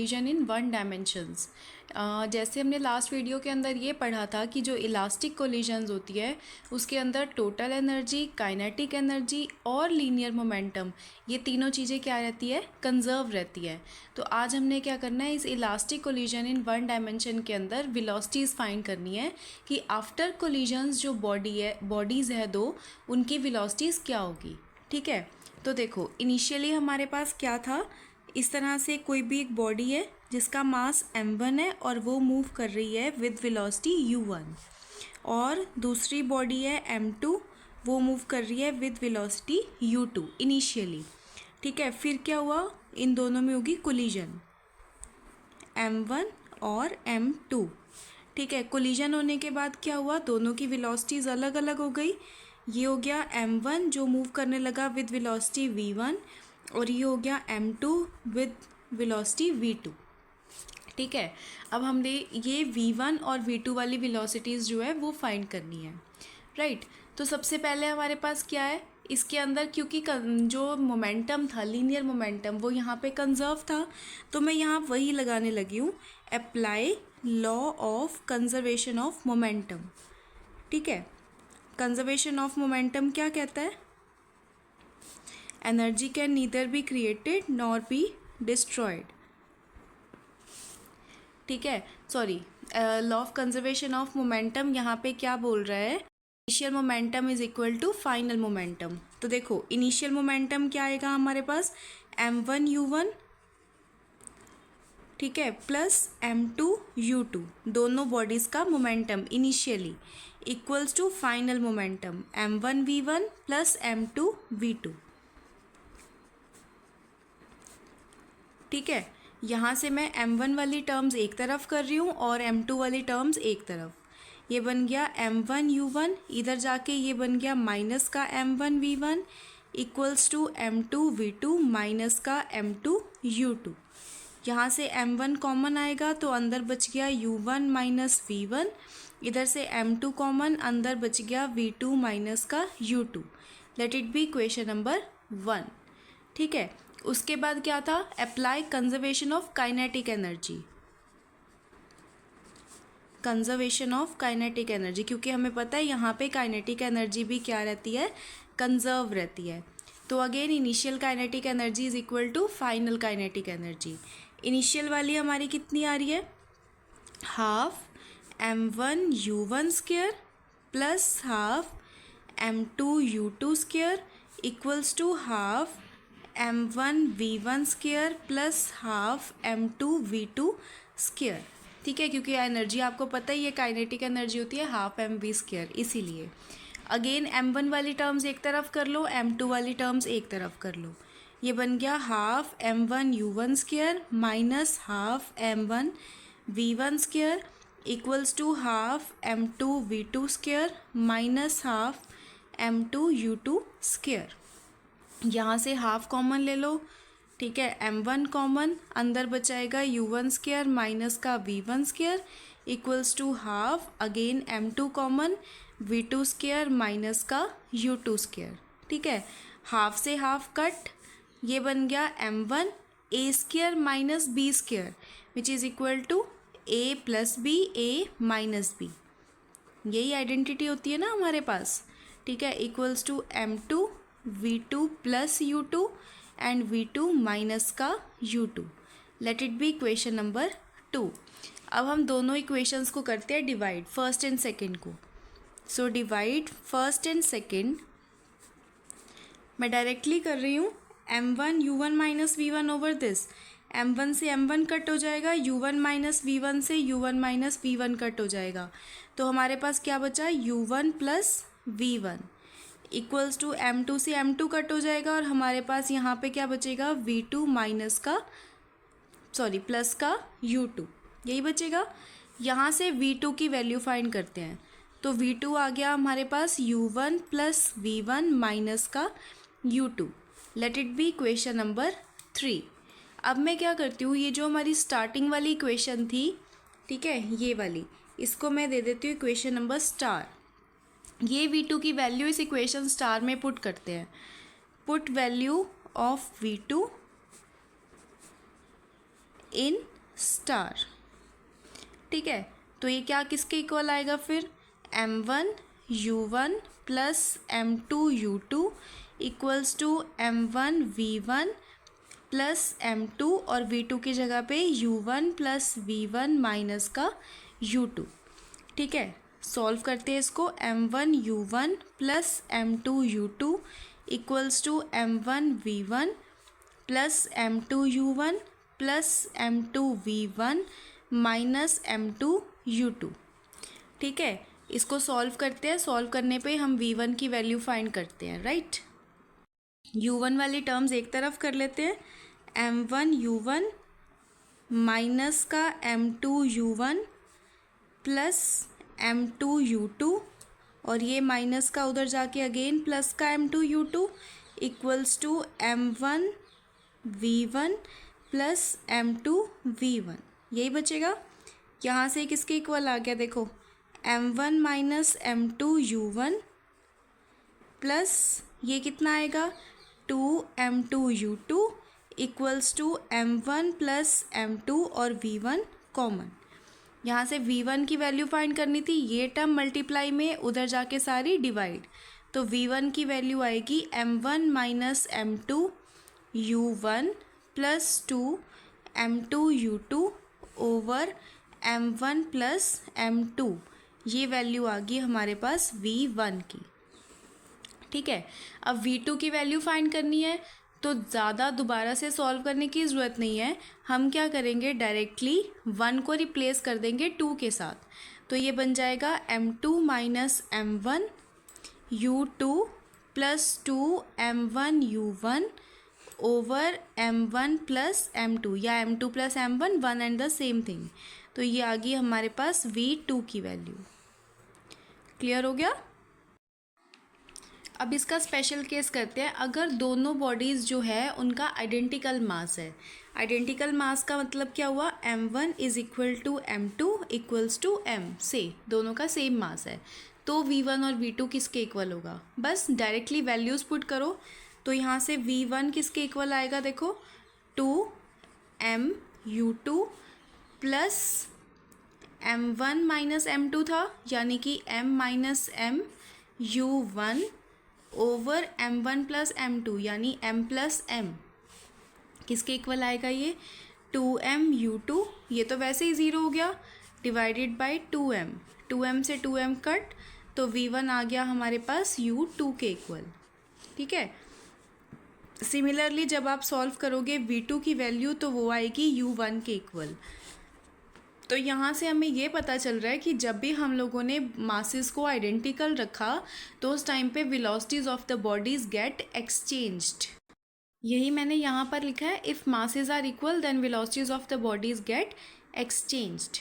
Collision in one dimensions. जैसे हमने last video के अंदर ये पढ़ा था कि जो इलास्टिक कोलिजन्स होती है उसके अंदर टोटल एनर्जी, काइनेटिक एनर्जी और लीनियर मोमेंटम, ये तीनों चीज़ें क्या रहती है, कंजर्व रहती है। तो आज हमने क्या करना है, इस elastic collision in one dimension के अंदर वेलोसिटीज़ फाइंड करनी है कि आफ्टर कोलिजन्स जो बॉडीज़ है दो, उनकी वेलोसिटीज़ क्या होगी। ठीक है, तो देखो इनिशियली हमारे पास क्या था, इस तरह से कोई भी एक बॉडी है जिसका मास m1 है और वो मूव कर रही है विद वेलोसिटी u1, और दूसरी बॉडी है m2, वो मूव कर रही है विद वेलोसिटी u2 इनिशियली। ठीक है, फिर क्या हुआ, इन दोनों में होगी कोलिजन m1 और m2। ठीक है, कोलिजन होने के बाद क्या हुआ, दोनों की वेलोसिटीज़ अलग अलग हो गई। ये हो गया m1 जो मूव करने लगा विद वेलोसिटी v1, और ये हो गया m2 विद वेलोसिटी v2। ठीक है, अब हमने ये v1 और v2 वाली वेलोसिटीज़ जो है वो फाइंड करनी है। राइट, तो सबसे पहले हमारे पास क्या है, इसके अंदर क्योंकि जो मोमेंटम था, लीनियर मोमेंटम, वो यहाँ पे कंजर्व था, तो मैं यहाँ वही लगाने लगी हूँ, apply law of conservation of momentum. ठीक है, कंजर्वेशन ऑफ मोमेंटम क्या कहता है, energy can neither be created nor be destroyed. ठीक है, sorry, law of conservation of momentum यहाँ पे क्या बोल रहा है, initial momentum is equal to final momentum. तो देखो इनिशियल मोमेंटम क्या आएगा हमारे पास, m1 u1, ठीक है, प्लस m2 u2, दोनों बॉडीज़ का momentum initially equals to final momentum m1 v1 plus m2 v2। ठीक है, यहाँ से मैं m1 वाली टर्म्स एक तरफ कर रही हूँ और m2 वाली टर्म्स एक तरफ, ये बन गया m1 u1, इधर जाके ये बन गया माइनस का m1 v1 equals to m2 v2 minus का m2 u2। यहाँ से m1 कॉमन आएगा तो अंदर बच गया u1 माइनस v1, इधर से m2 कॉमन, अंदर बच गया v2 माइनस का u2। Let it be equation number 1। ठीक है, उसके बाद क्या था, apply conservation of kinetic energy, conservation of kinetic energy, क्योंकि हमें पता है यहाँ पे काइनेटिक एनर्जी भी क्या रहती है, कंजर्व रहती है। तो again initial kinetic energy is equal to final kinetic energy. Initial वाली हमारी कितनी आ रही है, half m1 u1 square plus half m2 u2 square equals to half m1 v1 square plus half m2 v2 square. ठीक है, क्योंकि energy आपको पता ही है, काइनेटिक एनर्जी होती है हाफ mv स्क्वायर, इसीलिए अगेन m1 वाली टर्म्स एक तरफ कर लो, m2 वाली टर्म्स एक तरफ कर लो, ये बन गया half m1 u1 square minus half m1 v1 square equals to half m2 v2 square minus half m2 u2 square. यहाँ से हाफ कॉमन ले लो, ठीक है, m1 कॉमन, अंदर बचाएगा u1 स्क्वायर माइनस का v1 square equals to half, again m2 common, v2 square minus का u2 square. ठीक है, हाफ से हाफ कट, ये बन गया m1 a square minus b square which is equal to a plus b, a minus b, यही identity होती है ना हमारे पास। ठीक है, equals to m2 v2 plus u2 and v2 minus का u2। Let it be equation number 2। अब हम दोनों इक्वेशंस को करते हैं डिवाइड, फर्स्ट एंड सेकंड को। So divide first and second, मैं डायरेक्टली कर रही हूँ m1 u1 minus v1 over this, m1 से m1 कट हो जाएगा, u1 माइनस v1 से u1 माइनस v1 कट हो जाएगा, तो हमारे पास क्या बचा, u1 plus v1 equals to m2 से m2 कट हो जाएगा, और हमारे पास यहाँ पे क्या बचेगा, v2 माइनस का प्लस का u2, यही बचेगा। यहाँ से v2 की वैल्यू फाइंड करते हैं, तो v2 आ गया हमारे पास u1 प्लस v1 माइनस का u2। Let it be equation number 3। अब मैं क्या करती हूँ, ये जो हमारी स्टार्टिंग वाली इक्वेशन थी, ठीक है, ये वाली, इसको मैं दे देती हूँ इक्वेशन नंबर स्टार। ये v2 की वैल्यू इस इक्वेशन स्टार में पुट करते हैं, put value of v2 in star. ठीक है, तो ये क्या किसके इक्वल आएगा फिर, m1u1 plus m2u2 equals to m1v1 plus m2 और v2 की जगह पे u1 प्लस v1 माइनस का u2। ठीक है, सॉल्व करते हैं इसको, m1u1 plus m2u2 equals to m1v1 plus m2u1 plus m2v1 minus m2u2। ठीक है, इसको सॉल्व करते हैं, सॉल्व करने पे हम v1 की वैल्यू फाइंड करते हैं, राइट। u1 वाली टर्म्स एक तरफ कर लेते हैं, m1u1 माइनस का m2u1 प्लस m2u2 और ये माइनस का उधर जाके अगेन प्लस का m2u2 equals to m1v1 plus m2v1, यही बचेगा। यहाँ से किसके इक्वल आ गया देखो, m1 माइनस m2u1 प्लस ये कितना आएगा 2m2u2 equals to m1 plus m2 और v1 कॉमन। यहाँ से v1 की वैल्यू फाइंड करनी थी, ये टर्म मल्टीप्लाई में उधर जाके सारी डिवाइड, तो v1 की वैल्यू आएगी m1 minus m2u1 plus 2m2u2 over m1 plus m2, ये वैल्यू आ गई हमारे पास v1 की। ठीक है, अब v2 की वैल्यू फाइंड करनी है, तो ज़्यादा दोबारा से सॉल्व करने की ज़रूरत नहीं है, हम क्या करेंगे डायरेक्टली 1 को रिप्लेस कर देंगे 2 के साथ, तो ये बन जाएगा m2 minus m1 u2 plus 2m1u1 over m1 plus m2, या m2 plus m1 one and the same thing, तो ये आ गई हमारे पास v2 की वैल्यू। क्लियर हो गया। अब इसका स्पेशल केस करते हैं, अगर दोनों बॉडीज़ जो है उनका आइडेंटिकल मास है। आइडेंटिकल मास का मतलब क्या हुआ, m1 is equal to m2 equals to m, से दोनों का सेम मास है, तो v1 और v2 किसके इक्वल होगा, बस डायरेक्टली वैल्यूज़ पुट करो। तो यहाँ से v1 किसके इक्वल आएगा देखो, 2mu2 plus m1 minus m2 था, यानी कि m minus mu1 over m1 plus m2, यानी m प्लस m, किसके इक्वल आएगा ये 2mu2, ये तो वैसे ही ज़ीरो हो गया, डिवाइडेड बाय 2m, 2m से 2m कट, तो v1 आ गया हमारे पास u2 के इक्वल। ठीक है, सिमिलरली जब आप सॉल्व करोगे v2 की वैल्यू, तो वो आएगी u1 के इक्वल। तो यहाँ से हमें ये पता चल रहा है कि जब भी हम लोगों ने मासेस को आइडेंटिकल रखा, तो उस टाइम पे velocities of the bodies get exchanged. यही मैंने यहाँ पर लिखा है, if masses are equal then velocities of the bodies get exchanged.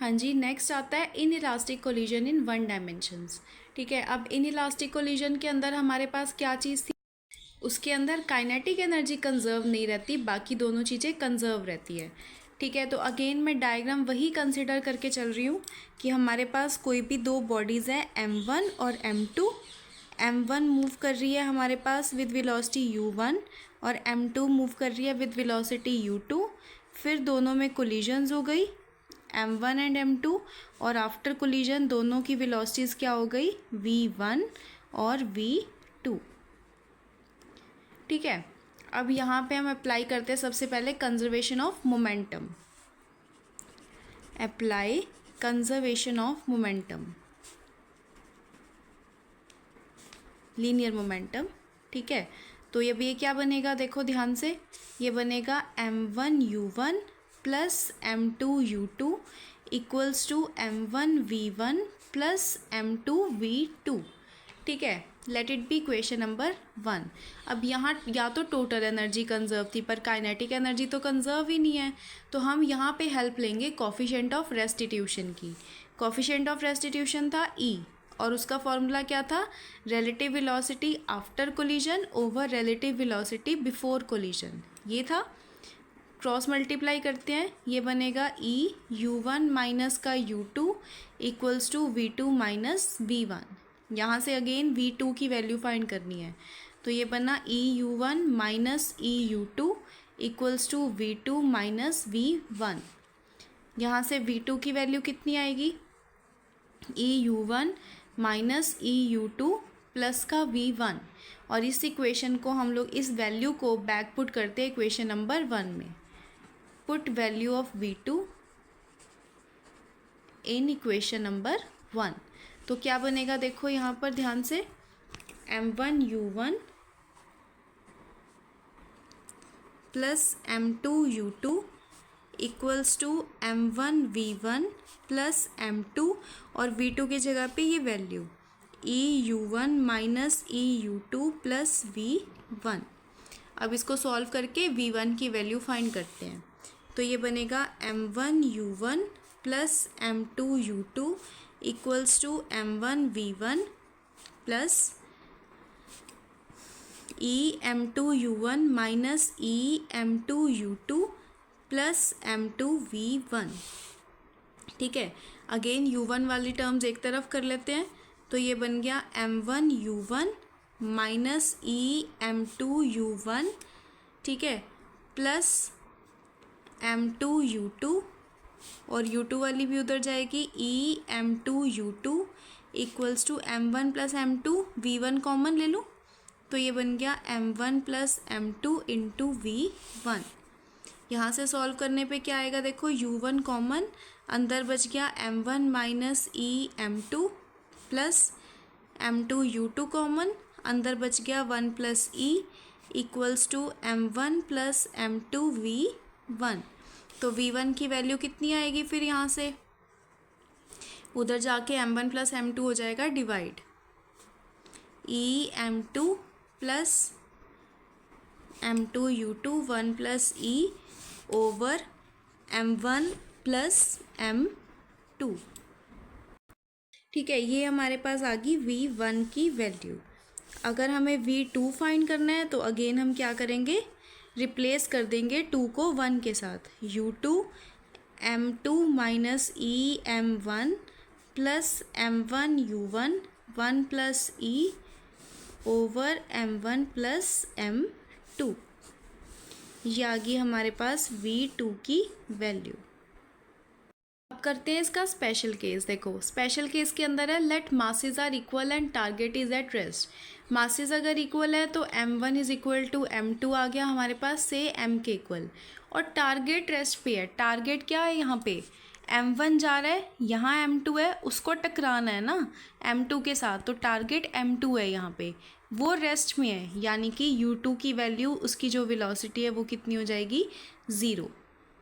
हाँ जी, नेक्स्ट आता है inelastic collision in one dimensions. ठीक है, अब इन इलास्टिक कोलिजन के अंदर हमारे पास क्या चीज़ थी, उसके अंदर काइनेटिक एनर्जी कंजर्व नहीं रहती, बाकी दोनों चीज़ें कंजर्व रहती है। ठीक है, तो अगेन मैं डायग्राम वही कंसिडर करके चल रही हूँ कि हमारे पास कोई भी दो बॉडीज़ हैं m1 और m2। m1 मूव कर रही है हमारे पास विद वेलोसिटी u1 और m2 मूव कर रही है विद वेलोसिटी u2, फिर दोनों में कोलिजन्स हो गई m1 एंड m2, और आफ्टर कोलिजन दोनों की वेलोसिटीज़ क्या हो गई v1 और v2। ठीक है, अब यहाँ पे हम अप्लाई करते हैं सबसे पहले conservation of momentum. Apply conservation of momentum, linear momentum. ठीक है, तो ये क्या बनेगा देखो ध्यान से, ये बनेगा m1u1 plus m2u2 equals to m1v1 plus m2v2। ठीक है, late it B question number 1। अब यहाँ या तो टोटल एनर्जी कंजर्व थी, पर काइनेटिक एनर्जी तो कंजर्व ही नहीं है, तो हम यहाँ पे हेल्प लेंगे कोफिशिएंट ऑफ रेस्टिट्यूशन की। कोफिशिएंट ऑफ रेस्टिट्यूशन था E, और उसका फॉर्मूला क्या था, relative velocity after collision over relative velocity before collision, ये था। क्रॉस मल्टीप्लाई करते हैं, ये बनेगा u1 माइनस का u2 equals to v2 minus v1। यहाँ से अगेन v2 की वैल्यू फाइंड करनी है, तो ये बना EU1 minus EU2 equals to V2 minus V1। यहाँ से V2 की वैल्यू कितनी आएगी, EU1 माइनस EU2 प्लस का V1। और इस इक्वेशन को हम लोग इस वैल्यू को बैक पुट करते हैं इक्वेशन नंबर 1 में। Put value of V2 in equation number 1। तो क्या बनेगा, देखो यहाँ पर ध्यान से, M1U1 plus M2U2 equals to M1V1 plus M2, और V2 की जगह पे ये value EU1 minus EU2 plus V1। अब इसको सॉल्व करके V1 की वैल्यू फाइंड करते हैं। तो ये बनेगा M1U1 plus M2U2 equals to M1V1 plus EM2U1 minus EM2U2 plus M2V1। ठीक है, अगेन U1 वाली टर्म्स एक तरफ कर लेते हैं। तो ये बन गया M1U1 माइनस EM2U1, ठीक है, प्लस M2U2, और U2 वाली भी उधर जाएगी, EM2U2 equals to M1 plus M2, V1 common ले लूँ तो ये बन गया M1 plus M2 into V1। यहाँ से सॉल्व करने पे क्या आएगा, देखो U1 कॉमन, अंदर बच गया M1 minus EM2 plus M2U2 common, अंदर बच गया 1 plus E equals to M1 plus M2V1। तो V1 की वैल्यू कितनी आएगी फिर यहाँ से, उधर जाके M1 प्लस M2 हो जाएगा divide, EM2 plus M2U2 1 plus E over M1 plus M2। ठीक है, ये हमारे पास आ गई V1 की वैल्यू। अगर हमें V2 फाइंड करना है तो अगेन हम क्या करेंगे, रिप्लेस कर देंगे 2 को 1 के साथ, U2 M2 minus EM1 plus M1U1 1 plus E over M1 plus M2। ये आ गई हमारे पास V2 की वैल्यू। अब करते हैं इसका स्पेशल केस। देखो स्पेशल केस के अंदर है let masses are equal and target is at rest. Masses अगर इक्वल है तो M1 is equal to M2 आ गया हमारे पास से M के इक्वल, और टारगेट रेस्ट पे है। टारगेट क्या है, यहाँ पे M1 जा रहा है, यहाँ M2 है, उसको टकराना है ना M2 के साथ, तो टारगेट M2 है यहाँ पे, वो रेस्ट में है, यानी कि U2 की वैल्यू, उसकी जो वेलोसिटी है वो कितनी हो जाएगी, 0।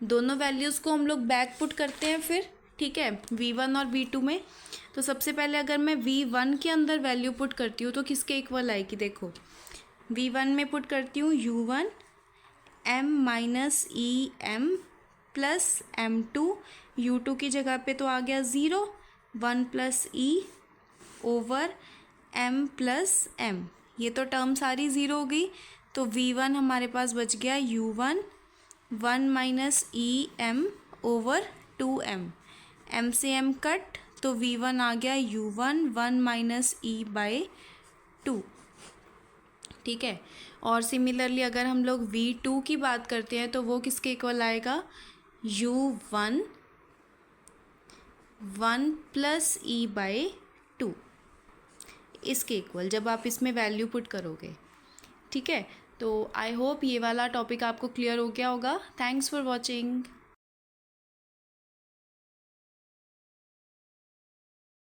दोनों वैल्यूज़ को हम लोग बैक पुट करते हैं फिर, ठीक है, V1 और V2 में। तो सबसे पहले अगर मैं V1 के अंदर वैल्यू पुट करती हूँ तो किसके इक्वल आएगी, देखो V1 में पुट करती हूँ U1 M minus EM plus M2, U2 की जगह पे तो आ गया 0, 1 plus E over M plus M, ये तो टर्म सारी 0 हो गई। तो V1 हमारे पास बच गया U1 1 minus EM over 2M, M से M कट, तो V1 आ गया U1 1 माइनस E बाई 2। ठीक है, और सिमिलरली अगर हम लोग V2 की बात करते हैं तो वो किसके इक्वल आएगा, U1 1 प्लस E बाई 2, इसके इक्वल, जब आप इसमें वैल्यू पुट करोगे। ठीक है, तो आई होप ये वाला टॉपिक आपको क्लियर हो गया होगा। Thanks for watching.